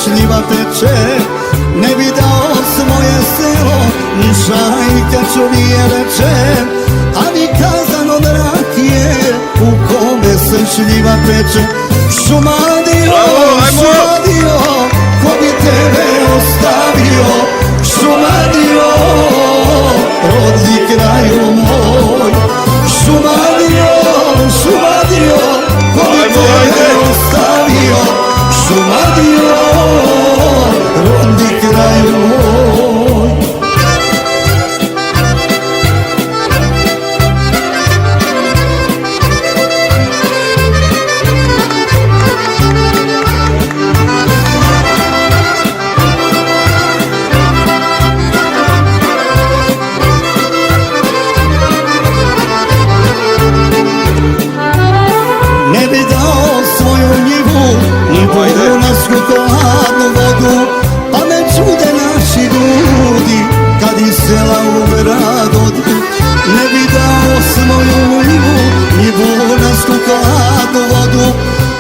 šljiva teče, ne bi dao svoje selo, ni šajka čovije reče, ali kazan od rakije, u kome se šljiva peče. Šumadija, Šumadija, ko bi tebe ostavio, Šumadija, rodni kraju moj. Šumadija, Šumadija, ko bi tebe ostavio, Šumadija, rodni kraju moj. Ne bi dao svoju njivu, ni Dunavsku hladnu vodu, pa me čude naši ljudi, kad iz sela u grad odu. Ne bi dao svoju njivu, ni Dunavsku hladnu vodu,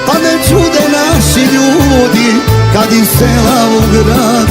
pa me čude naši ljudi, kad iz sela u grad